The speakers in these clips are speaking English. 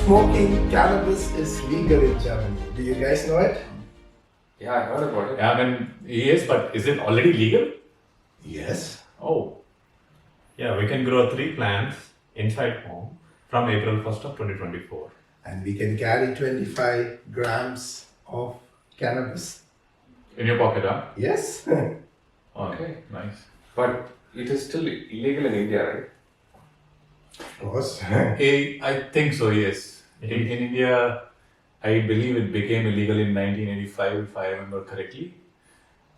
Smoking cannabis is legal in Germany. Do you guys know it? Yeah, I heard about it. Yeah, I mean, yes, but is it already legal? Yes. Oh, Yeah, we can grow 3 plants inside home from April 1st of 2024. And we can carry 25 grams of cannabis. in your pocket, huh? Yes. Oh, Okay. nice. But it is still illegal in India, right? Of course. I think so, yes. In India, I believe it became illegal in 1985, if I remember correctly.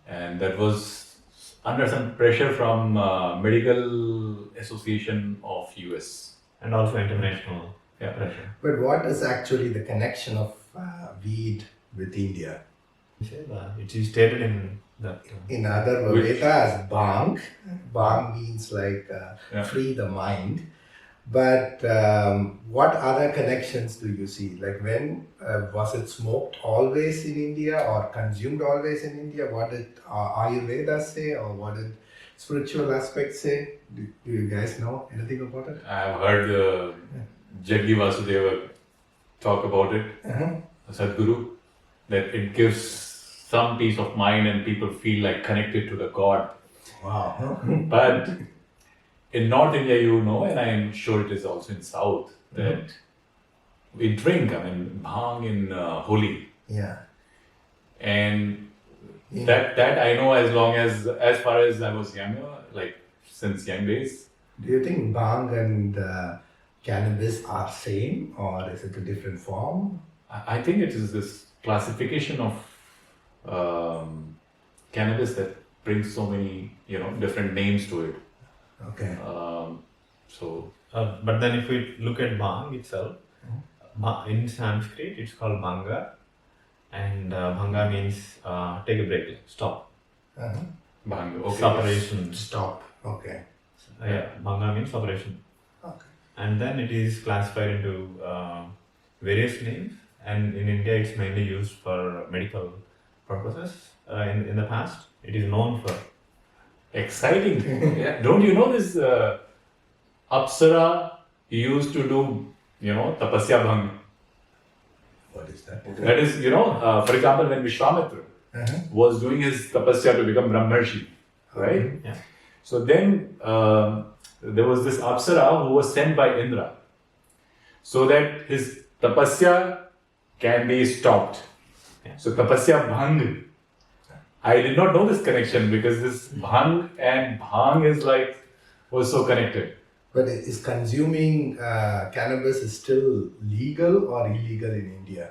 And that was under some pressure from Medical Association of US. And also international Yeah. pressure. But what is actually the connection of weed with India? It is stated in that. In other Veda as bang. Bang means like Yeah. free the mind. But what other connections do you see? Like when was it smoked always in India or consumed always in India? What did Ayurveda say or what did spiritual aspects say? Do you guys know anything about it? I've heard Jaggi Vasudeva talk about it, Uh-huh. Sadhguru, that it gives some peace of mind and people feel like connected to the God. Wow. But in North India, you know, and I'm sure it is also in South, that we drink, I mean, bhang in Holi. Yeah. And Yeah. that I know as far as I was younger, like since young days. Do you think bang and cannabis are same or is it a different form? I think it is this classification of cannabis that brings so many, different names to it. Okay. So But then if we look at bhang itself, in Sanskrit it's called bhanga, and bhanga means take a break, stop. Uh-huh. bhang, okay. Separation. Stop. Okay. Yeah, bhanga means separation. Okay. And then it is classified into various names, and in India it's mainly used for medical purposes. In the past, it is known for. Exciting. Yeah. Don't you know this Apsara used to do, tapasya bhang? What is that? That is, for example, when Vishwamitra Uh-huh. was doing his tapasya to become Brahmarshi, right? Yeah. So then there was this Apsara who was sent by Indra so that his tapasya can be stopped. Yeah. So tapasya bhang. I did not know this connection because this bhang and bhang was so connected. But is consuming cannabis is still legal or illegal in India?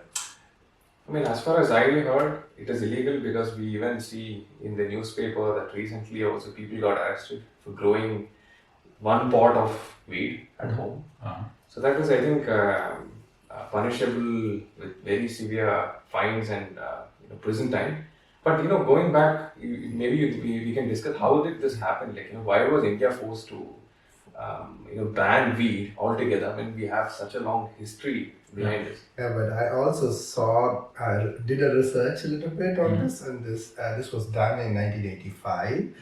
I mean, as far as I heard, it is illegal because we even see in the newspaper that recently also people got arrested for growing one pot of weed at home. Uh-huh. So that is, I think, punishable with very severe fines and prison time. But going back, maybe we can discuss how did this happen? Like, why was India forced to ban weed altogether when we have such a long history behind it? Yeah, but I also did a research a little bit on this, and this was done in 1985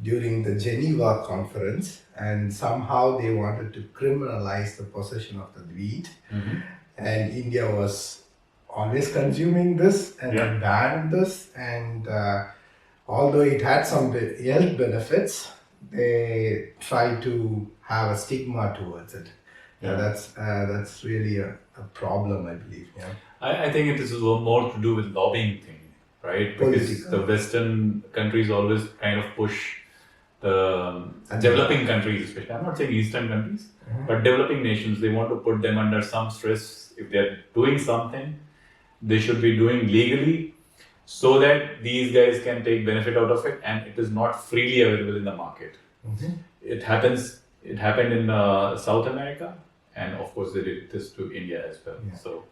during the Geneva conference, and somehow they wanted to criminalize the possession of the weed, and India was always consuming this and Yeah. they banned this, and although it had some health benefits, they tried to have a stigma towards it. Yeah, that's really a problem, I believe. Yeah. I think it is more to do with lobbying thing, right? Because Political. the Western countries always kind of push the developing countries, especially. I'm not saying Eastern countries, but developing nations. They want to put them under some stress. If they're doing something, they should be doing legally, so that these guys can take benefit out of it, and it is not freely available in the market. It happened in South America, and of course they did this to India as well. Yeah. So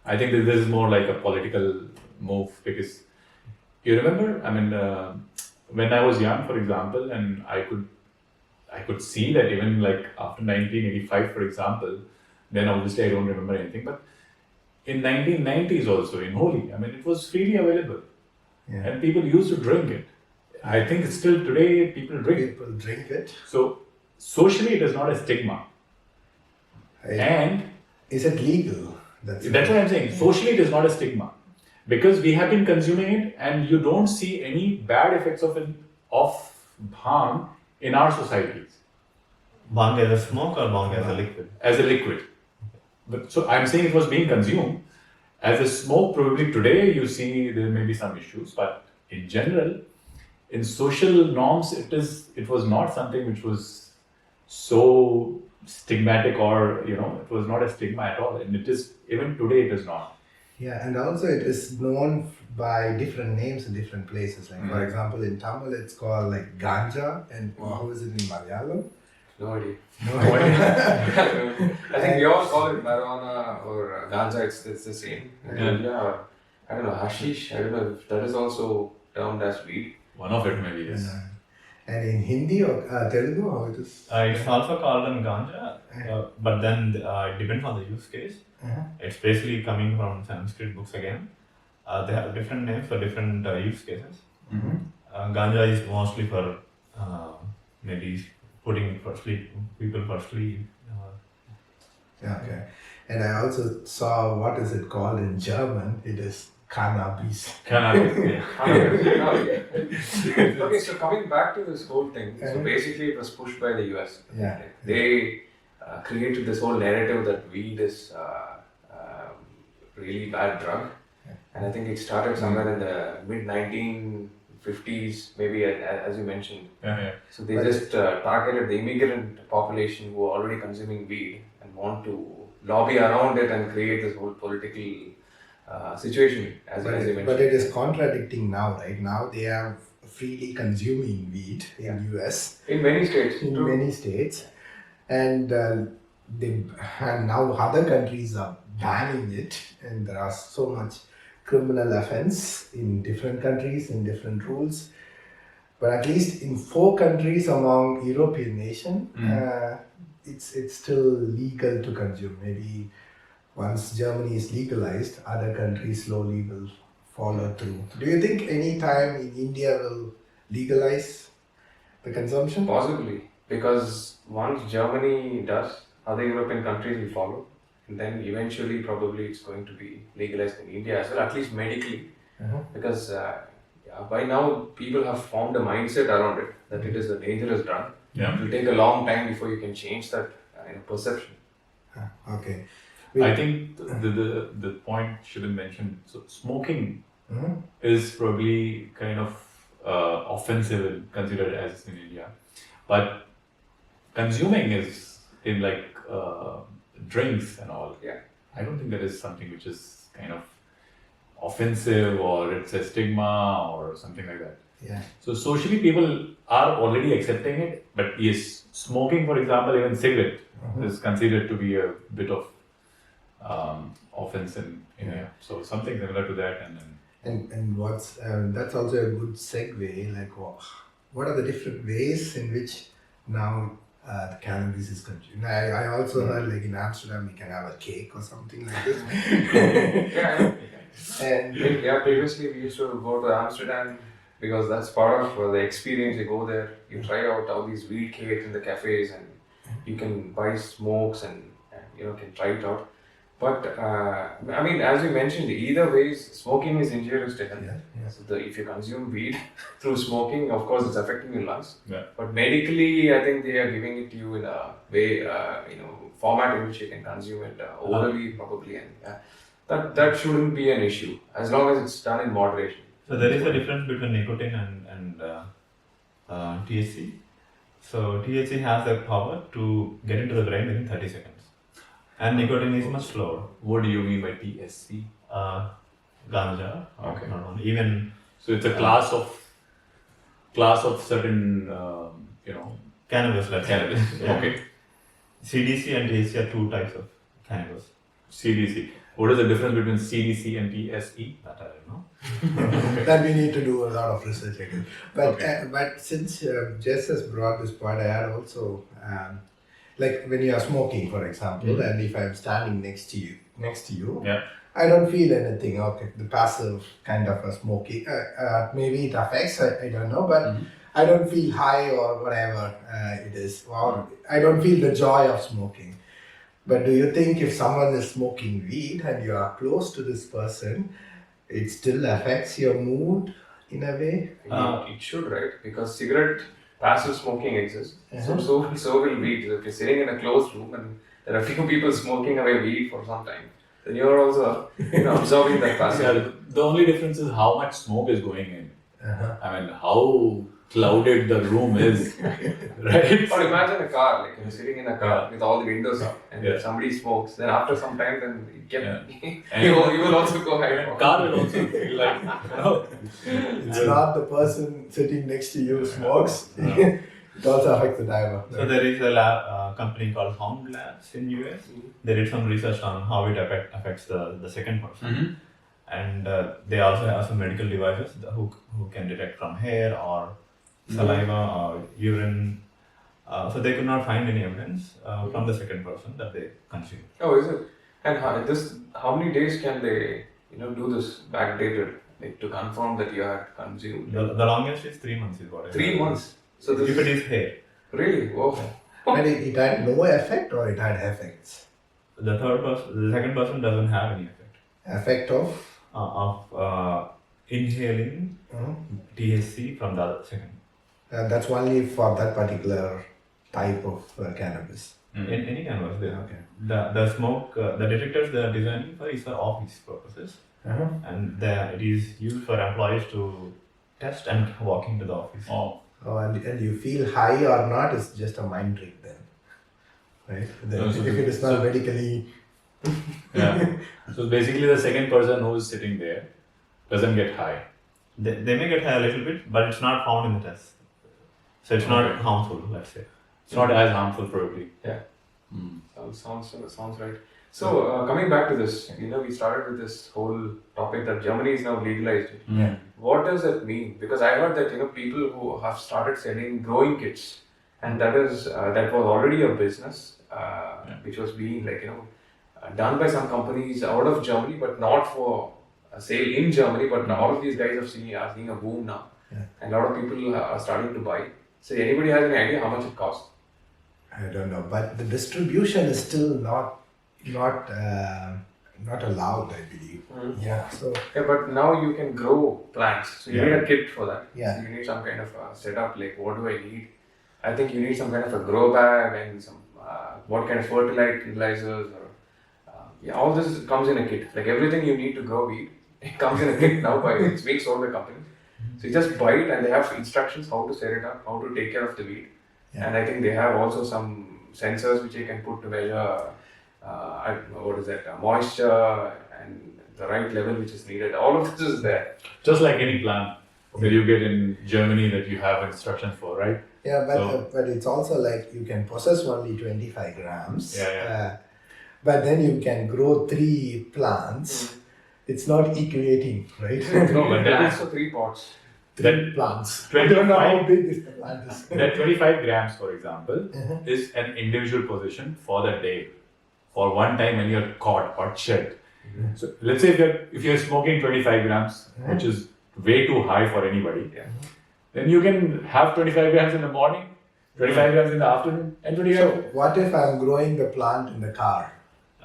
I think that this is more like a political move, because you remember, I mean, when I was young, for example, and I could see that even like after 1985, for example, then obviously I don't remember anything, but in 1990s also in Holi, I mean, it was freely available, Yeah. and people used to drink it. I think still today people drink it. People drink it. So socially, it is not a stigma. Right? And Is it legal? That's what I'm saying. Socially, it is not a stigma because we have been consuming it, and you don't see any bad effects of bhang in our societies Bhang as a smoke or bhang as a liquid? as a liquid. But so I'm saying it was being consumed as a smoke. Probably today you see there may be some issues, but in general, in social norms, it was not something which was so stigmatic, or it was not a stigma at all, and it is even today it is not. Yeah, and also it is known by different names in different places. Like for example, in Tamil it's called like ganja, and how is it in Malayalam? No idea. No I think we all call it marijuana or ganja. It's the same. In India, or I don't know, hashish. I don't know if that is also termed as weed. One of it maybe, yes. And in Hindi or Telugu, how it is? It's also called an ganja, but then it depends on the use case. It's basically coming from Sanskrit books again. They have different names for different use cases. Ganja is mostly for maybe putting for sleep, people for sleep. Yeah, okay. And I also saw, what is it called in German? It is cannabis. Cannabis, yeah. Okay, so coming back to this whole thing, so basically it was pushed by the US. Yeah. Like they created this whole narrative that weed is really bad drug, and I think it started somewhere in the mid 1950s, maybe as you mentioned. Yeah. So they just targeted the immigrant population who are already consuming weed and want to lobby around it and create this whole political situation, as you mentioned. But it is contradicting now, right? Now they are freely consuming weed in US. In many states. In true. many states. And now other countries are banning it, and there are so much criminal offense in different countries, in different rules. But at least in 4 countries among European nations, it's still legal to consume. Maybe once Germany is legalized, other countries slowly will follow through. Do you think any time in India will legalize the consumption? Possibly, because once Germany does, other European countries will follow, and then eventually probably it's going to be legalized in India as well, at least medically, because by now people have formed a mindset around it that it is a dangerous drug. Yeah. It will take a long time before you can change that perception. Okay. I think the point should be mentioned. So smoking is probably kind of offensive and considered as in India, but consuming is in like drinks and all. Yeah. I don't think that is something which is kind of offensive or it's a stigma or something like that. Yeah. So socially people are already accepting it, but yes, smoking, for example, even cigarette is considered to be a bit of offense in India. So something similar to that, And what's that's also a good segue. Like, what are the different ways in which now the cannabis is consumed? I also heard like in Amsterdam we can have a cake or something like this. And Previously we used to go to Amsterdam because that's part of the experience. You go there, you try out all these weed cakes in the cafes, and you can buy smokes and can try it out. But I mean, as you mentioned, either ways, smoking is injurious to health. So if you consume weed through smoking, of course, it's affecting your lungs. Yeah. But medically, I think they are giving it to you in a way, format in which you can consume it orally, probably, and that shouldn't be an issue as long as it's done in moderation. So there is a difference between nicotine and THC. So THC has the power to get into the brain within 30 seconds. And nicotine is much slower. what do you mean by TSC? Ganja. Okay. Not only, even So it's a class of certain cannabis. Let's say. cannabis. Yeah. Okay. CDC and THC are 2 types of cannabis. CDC. What is the difference between CDC and TSE? That I don't know. that we need to do a lot of research again. But Okay. but since Jess has brought this point, I had also like when you are smoking, for example, and if I'm standing next to you, Yeah. I don't feel anything. Okay, the passive kind of a smoking. Maybe it affects. I don't know, but I don't feel high or whatever it is. Or I don't feel the joy of smoking. But do you think if someone is smoking weed and you are close to this person, it still affects your mood in a way? It should, right? Because cigarette passive smoking exists. Uh-huh. So will weed. So if you're sitting in a closed room and there are few people smoking away weed for some time, then you're also absorbing that passive. Yeah, the only difference is how much smoke is going in. Uh-huh. I mean, how clouded the room is, right? Or imagine a car, like you're sitting in a car with all the windows up, and Yeah. if somebody smokes, then after some time, then And- you will also go high. Car will also feel like, It's not the person sitting next to you smokes. It also affects the driver. So there is a company called Hound Labs in US. They did some research on how it affects the second person. And they also have some medical devices who can detect from hair or saliva or urine. So they could not find any evidence from the second person that they consumed. Oh, is it? And how many days can they, do this backdated, like to confirm that you had consumed? The longest is 3 months is what I 3 heard. months. So this If it is hair. really, whoa. But it had no effect or it had effects? The second person doesn't have any effect Effect of inhaling of? THC from the second. That's only for that particular type of cannabis. In any canvas, Okay. the smoke, the detectors they are designing for is for office purposes, Uh-huh. and it is used for employees to test and walk into the office. oh, Oh, and you feel high or not is just a mind trick then, right? Then No, so if it is not medically, yeah. So basically, the second person who is sitting there doesn't get high. They may get high a little bit, but it's not found in the test, so it's not Okay. harmful. Let's say. It's not as harmful, probably. Yeah. Mm. Sounds right. So coming back to this, we started with this whole topic that Germany is now legalized. Mm. What does that mean? Because I heard that people who have started selling growing kits, and that was already a business which was being done by some companies out of Germany, but not for a sale in Germany. But all of these guys are seeing a boom now, and a lot of people are starting to buy. So anybody has any idea how much it costs? I don't know, but the distribution is still not allowed, I believe. Yeah. So Yeah, but now you can grow plants. So you need a kit for that. Yeah. So you need some kind of setup. Like, what do I need? I think you need some kind of a grow bag and some what kind of fertilizers or all this comes in a kit. Like everything you need to grow weed, it comes in a kit now by it's being sold by companies. So you just buy it and they have instructions how to set it up, how to take care of the weed. Yeah. And I think they have also some sensors which you can put to measure I don't know, what is that, moisture and the right level which is needed. All of this is there. Just like any plant that you get in Germany that you have instructions for, right? yeah, So- but it's also like you can possess only 25 grams. Yeah. But then you can grow 3 plants. It's not equating, right? No, but that Plants is for 3 pots. 3 plants. I don't know how 25 big is the plant is. that 25 grams, for example, Uh-huh. is an individual position for the day, for one time when you're caught or checked. So let's say if you're smoking 25 grams, which is way too high for anybody, then you can have 25 grams in the morning, 25 grams in the afternoon, and 25. So what if I'm growing the plant in the car?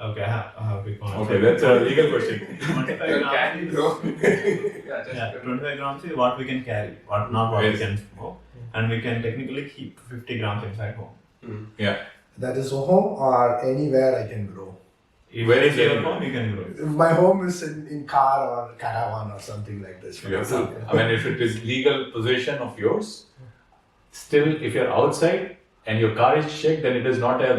Okay, I have a big point. Okay, that's a legal question. 25 Can you grams. grow? Yeah, just Yeah, 25 grams is what we can carry, not what we Yes. can smoke, and we can technically keep 50 grams inside home. Yeah. That is home or anywhere I can grow. If Where it's is your it? home, you can grow it. If my home is in car or caravan or something like this. You have to, I mean, if it is legal possession of yours, still, if you're outside and your car is checked, then it is not a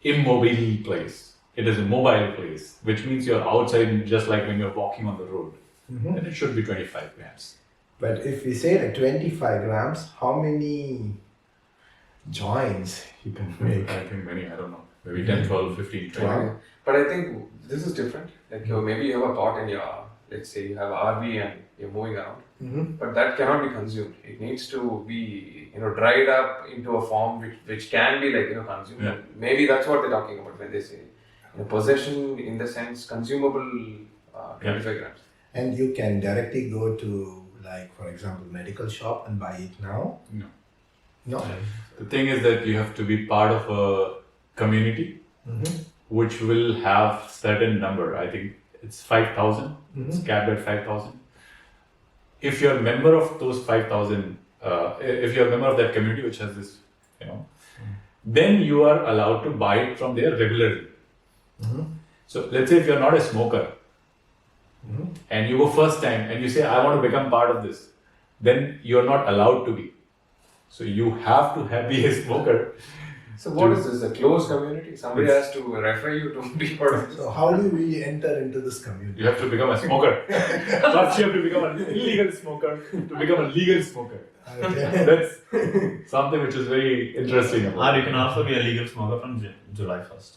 immobile place. It is a mobile place, which means you're outside just like when you're walking on the road. Then it should be 25 grams. But if we say like 25 grams, how many joints you can make? I think many, I don't know, maybe 10, 12, 15, 20. Wow. But I think this is different. Like maybe you have a pot in your, let's say you have a RV and you're moving around, but that cannot be consumed. It needs to be dried up into a form which can be consumed. Yeah. Maybe that's what they're talking about when they say possession in the sense consumable 25 grams. And you can directly go to, like, for example, medical shop and buy it now? No. No? The thing is that you have to be part of a community which will have certain number. I think it's 5,000. It's capped at 5,000. If you're a member of those 5,000, if you're a member of that community which has this, then you are allowed to buy it from there regularly. So let's say if you're not a smoker and you go first time and you say, I want to become part of this, then you're not allowed to be. So you have to be a smoker. So what is this? A closed community? Somebody has to refer you to be part of this. So how do we enter into this community? You have to become a smoker. First you have to become an illegal smoker to become a legal smoker. Okay. That's something which is very interesting about Or you can also be a legal smoker from July 1st.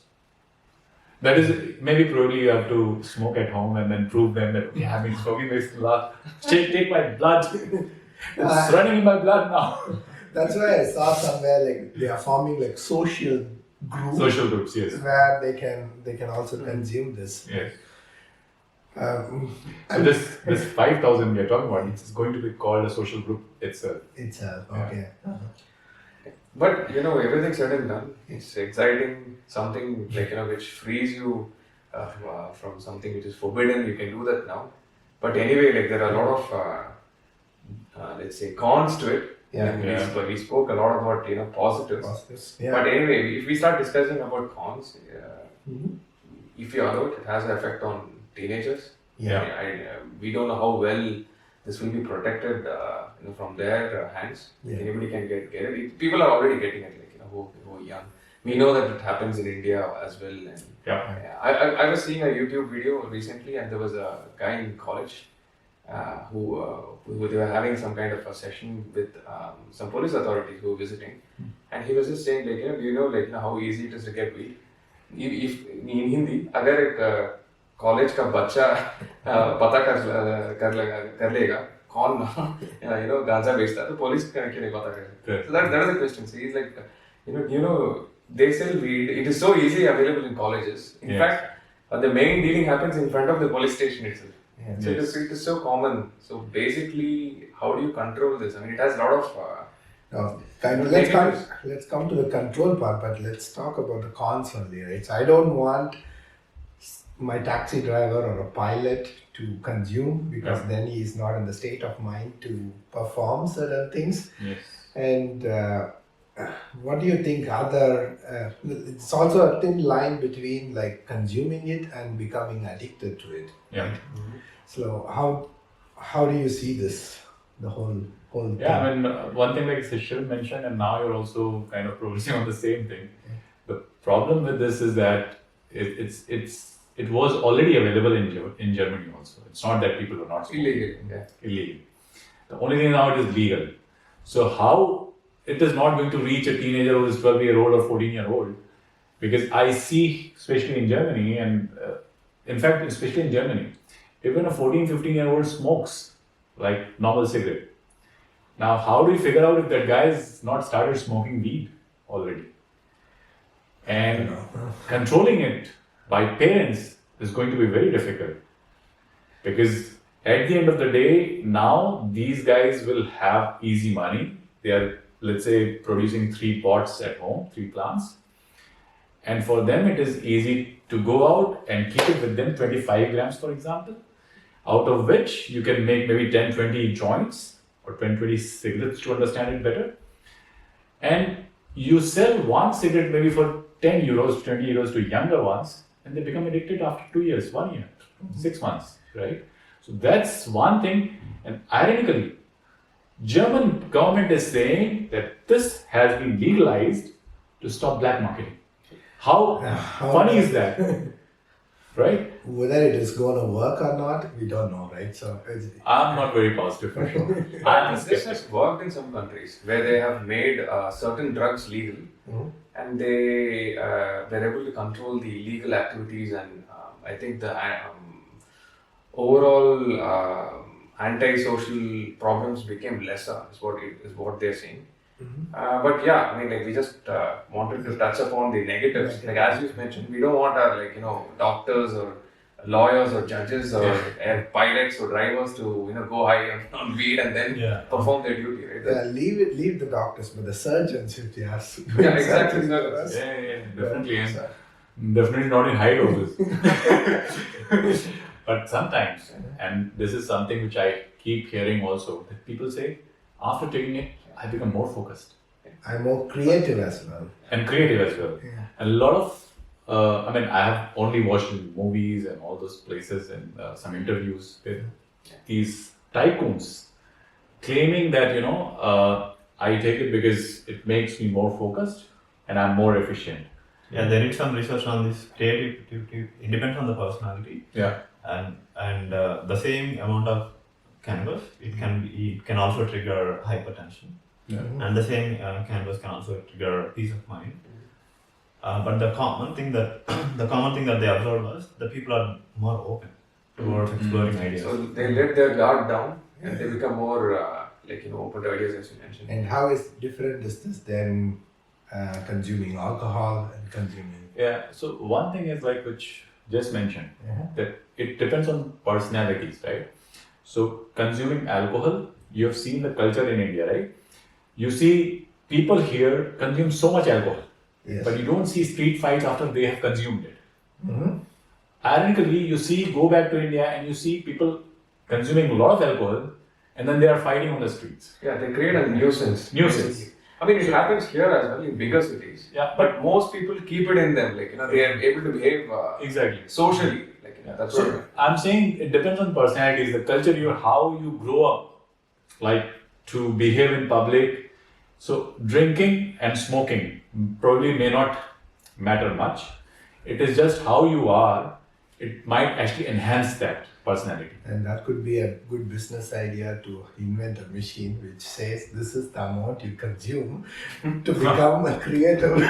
That is, maybe probably you have to smoke at home and then prove them that, I've been smoking this last. Take my blood. It's running in my blood now. That's why I saw somewhere like they are forming like social groups. Social groups, yes. Where they can also consume this. Yes. So And this 5,000 we are talking about, it's going to be called a social group itself. itself, okay. But everything said and done, it's exciting, something like which frees you from something which is forbidden. You can do that now. But anyway, like there are a lot of let's say cons to it. Yeah. And we spoke a lot about positives. Positives. Yeah. But anyway, if we start discussing about cons, if you allow it, it has an effect on teenagers. Yeah. We don't know how well this will be protected from their hands. Yeah. Anybody can get it. People are already getting it, who are young. We know that it happens in India as well. And I was seeing a YouTube video recently, and there was a guy in college who they were having some kind of a session with some police authorities who were visiting, and he was just saying do you know how easy it is to get weed? If in Hindi, अगर एक college का बच्चा पता कर लेगा कौन गांजा बेचता है तो पुलिस क्यों नहीं पता कर सकती? So that is the question. So he's like, they sell weed. It is so easily available in colleges. In fact, the main dealing happens in front of the police station itself. Yeah. So it is so common. So basically, how do you control this? I mean, it has a lot of. Let's come to the control part, but let's talk about the cons only, right? So I don't want my taxi driver or a pilot to consume because then he is not in the state of mind to perform certain things. Yes. And what do you think it's also a thin line between like consuming it and becoming addicted to it. Yeah. Right? So how do you see this, the whole thing? Yeah, I mean, one thing like Shishir mentioned, and now you're also kind of progressing on the same thing. The problem with this is that it was already available in Germany also. It's not that people are not smoking. Illegal. The only thing now it is legal. So how it is not going to reach a teenager who is 12-year-old or 14-year-old? Because I see, especially in Germany, and in fact, especially in Germany, even a 15-year-old smokes like normal cigarette. Now, how do you figure out if that guy has not started smoking weed already? And controlling it by parents is going to be very difficult. Because at the end of the day, now these guys will have easy money. They are, let's say, producing 3 pots at home, 3 plants. And for them, it is easy to go out and keep it with them 25 grams, for example, out of which you can make maybe 10-20 joints or 10-20 cigarettes to understand it better. And you sell one cigarette maybe for 10 euros, 20 euros to younger ones, and they become addicted after 2 years, 1 year, 6 months, right? So that's one thing. And ironically, German government is saying that this has been legalized to stop black marketing. How funny is that? Right? Whether it is going to work or not, we don't know, right? So I'm not very positive for sure. This has worked in some countries where they have made certain drugs legal, and they were able to control the illegal activities, and I think the overall anti-social problems became lesser. Is what they're saying. But yeah, I mean, like we just wanted to touch upon the negatives. Like as you mentioned, we don't want our doctors or lawyers or judges or pilots or drivers to go high on weed and then perform their duty. Right? Yeah, leave the doctors, but the surgeons, if they ask. Yeah, exactly. Yeah, definitely. Definitely not in high doses. But sometimes, and this is something which I keep hearing also, that people say, after taking it, I become more focused I'm more creative as well. and creative as well. Yeah. A lot of, I have only watched in movies and all those places and some interviews with these tycoons claiming that, I take it because it makes me more focused and I'm more efficient. Yeah, there is some research on this creativity. It depends on the personality, Yeah. and the same amount of cannabis, it can also trigger hypertension, Yeah. and the same cannabis can also trigger peace of mind. But the common thing that they observed was the people are more open towards exploring ideas. So they let their guard down and they become more open to ideas, as you mentioned. And how is different is this than consuming alcohol and consuming? Yeah. So one thing is like which just mentioned that it depends on personalities, right? So consuming alcohol, you have seen the culture in India, right? You see people here consume so much alcohol, Yes. but you don't see street fights after they have consumed it. Mhm. Ironically, you go back to India and you see people consuming a lot of alcohol and then they are fighting on the streets. Yeah, they create a nuisance. Nuisance. I mean, it happens here as well in bigger cities. Yeah. But most people keep it in them. They are able to behave Exactly. socially. That's So what. I'm saying it depends on personalities, the culture how you grow up, like to behave in public. So drinking and smoking probably may not matter much. It is just how you are. It might actually enhance that personality. And that could be a good business idea to invent a machine which says this is the amount you consume to become a creative.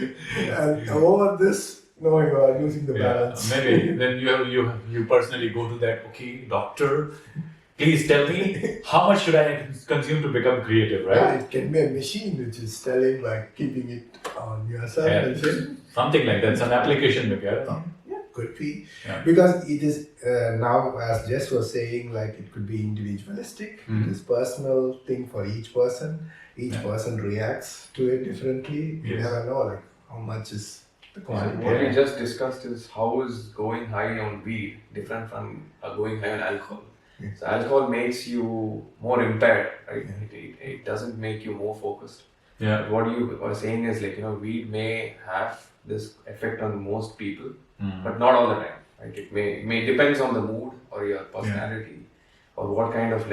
And over this, no, you are losing the balance. Maybe then you personally go to that. Okay, doctor, please tell me how much should I consume to become creative, Yeah, right? it can be a machine which is telling like keeping it on yourself Yeah. and saying, Something like that. Some application maybe. I don't know. could be. Yeah. Because it is now, as Jess was saying, like it could be individualistic. It is personal thing for each person. Each person reacts to it differently. You Yes. never know like how much is the So quantity. what we just discussed is how is going high on weed different from going high on alcohol. Yeah. So alcohol makes you more impaired, right? Yeah. It doesn't make you more focused. Yeah. What you are saying is weed may have this effect on most people, but not all the time, right? It may depends on the mood or your personality or what kind of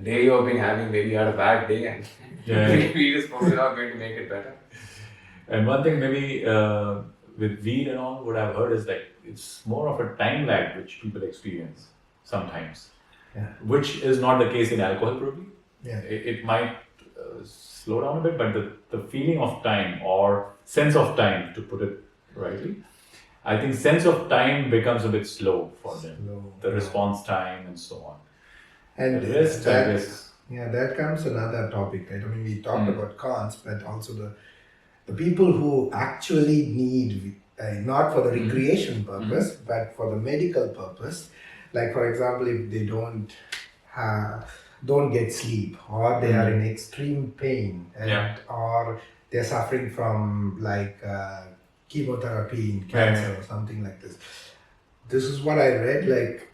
day you have been having. Maybe you had a bad day and weed is probably not going to make it better. And one thing maybe with weed and all, what I've heard is like it's more of a time lag which people experience sometimes, which is not the case in alcohol probably. Yeah. It might slow down a bit, but the feeling of time or sense of time, to put it rightly, I think sense of time becomes a bit slow for them. Slow. The response time and so on. And The rest, I that, guess. yeah, that comes another topic, right? I mean, we talked about cons, but also the people who actually need, not for the recreation purpose, but for the medical purpose. Like for example, if they don't get sleep, or they are in extreme pain, and, or they're suffering from like chemotherapy in cancer or something like this. This is what I read. Like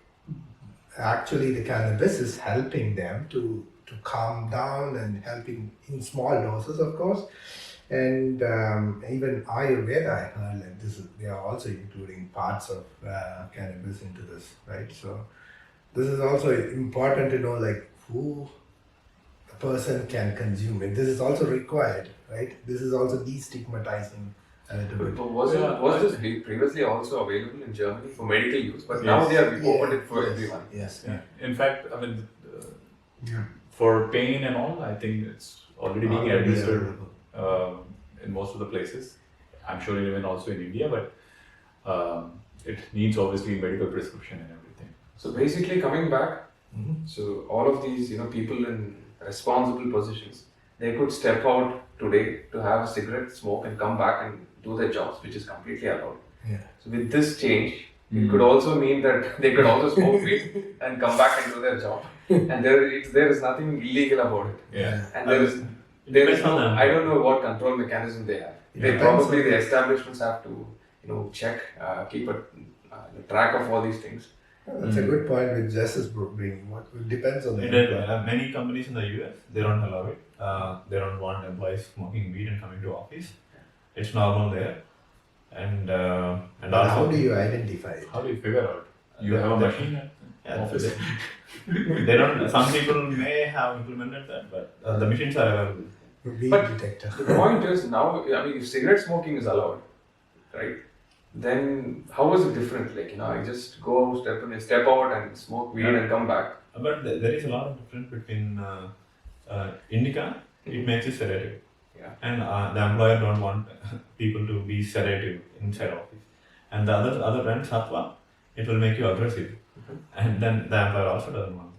actually, the cannabis is helping them to calm down and helping in small doses, of course. And even Ayurveda, I heard like they are also including parts of cannabis into this, right? So this is also important to know, like who a person can consume it. This is also required, right? This is also destigmatizing a little bit. But was this previously also available in Germany for medical use? But now they have opened it for everyone. Yes. Yeah. In fact, I mean, for pain and all, I think it's already being administered in most of the places. I'm sure even also in India, but it needs obviously medical prescription and everything. So basically, coming back, so all of these people in responsible positions, they could step out today to have a cigarette, smoke, and come back and do their jobs, which is completely allowed. Yeah. So with this change, it could also mean that they could also smoke weed and come back and do their job. And there is nothing illegal about it. Yeah. And there is there is Depends on no, them. I don't know what control mechanism they have. They Depends probably, on- the establishments have to, check, keep a track of all these things. That's a good point with justice bringing. What it depends on the Many companies in the US, they don't allow it. They don't want employees smoking weed and coming to office. It's normal there. And But also, how do you identify it? How do you figure out? You have a machine at Yeah, office. they don't. Some people may have implemented that, but the machines are available. Weed But- detector. The point is now, I mean, if cigarette smoking is allowed, right? Then how is it different? Like, I just go step out and smoke weed and come back. But there is a lot of difference between indica. It makes you sedative. Yeah. And the employer don't want people to be sedative inside office. And the other brand, Satwa, it will make you aggressive. And then the employer also doesn't want.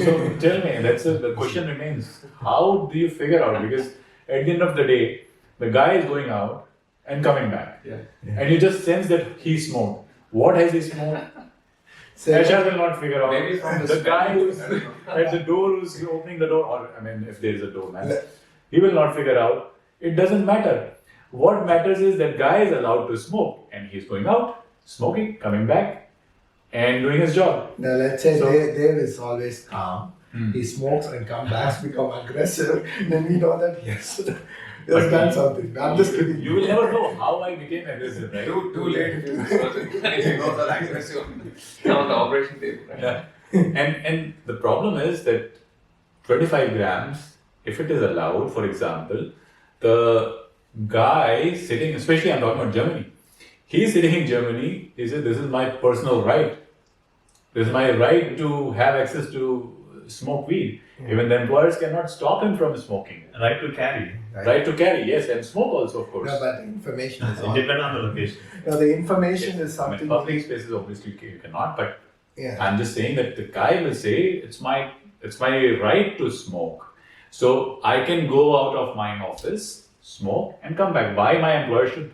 So tell me, the question remains, how do you figure out? Because at the end of the day, the guy is going out and coming back. Yeah. And you just sense that he smoked. What has he smoked? So, HR will not figure out. Maybe from the the guy smell, who's I don't know. at the door, who's opening the door, or I mean, if there is a doorman, he will not figure out. It doesn't matter. What matters is that guy is allowed to smoke, and he's going out, smoking, coming back, and doing his job. now let's say So- Dave is always calm. He smokes and comes back, become aggressive. Then we know that yes, he has done something. I'm just kidding. You will never know how I became aggressive, right? Too late if you if you know that aggressive on the operation table, right? Yeah. And the problem is that 25 grams, if it is allowed, for example, the guy sitting, especially I'm talking about Germany, he's sitting in Germany, he said, this is my personal right. This is my right to have access to smoke weed. Even the employers cannot stop him from smoking. Right to carry. Right to carry, yes, and smoke also, of course. No, but the information is It on. depends on the location. No, the information is I mean, something. public spaces obviously you cannot, but Yeah. I'm just saying that the guy will say it's my right to smoke. So I can go out of my office, smoke, and come back. Why my employer should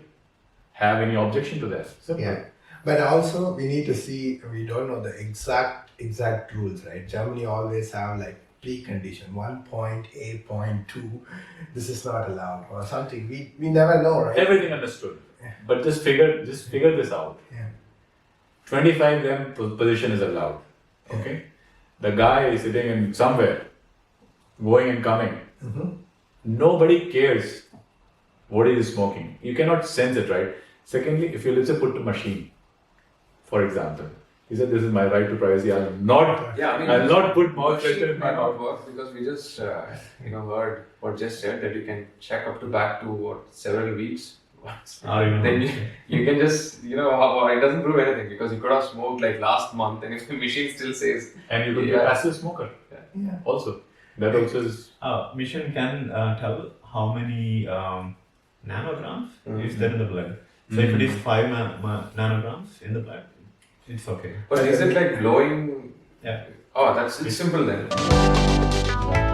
have any objection to that? Simple. Yeah. But also we need to see, we don't know the exact rules, right? Germany always have like precondition 1.8.2, this is not allowed or something. We never know, right? Everything understood. But just figure this out. Yeah. 25 gram position is allowed. Okay? The guy is sitting in somewhere, going and coming. Mhm. Nobody cares what he is smoking. You cannot sense it, right? Secondly, if you let's say put a machine, for example, he said, "This is my right to privacy. I'll not, Yeah, I mean, I'll not put mouth machine pressure in my might not mouth." work because we just heard what just said that you can check up to back to several weeks. Or even Then you can just it doesn't prove anything because you could have smoked like last month, and if the machine still says And you could be Yeah. a passive smoker Yeah. also. That also is mission can tell how many nanograms is there in the blood. So if it is 5 nanograms in the blood, it's okay. But is it like blowing? Yeah. Oh, it's simple then.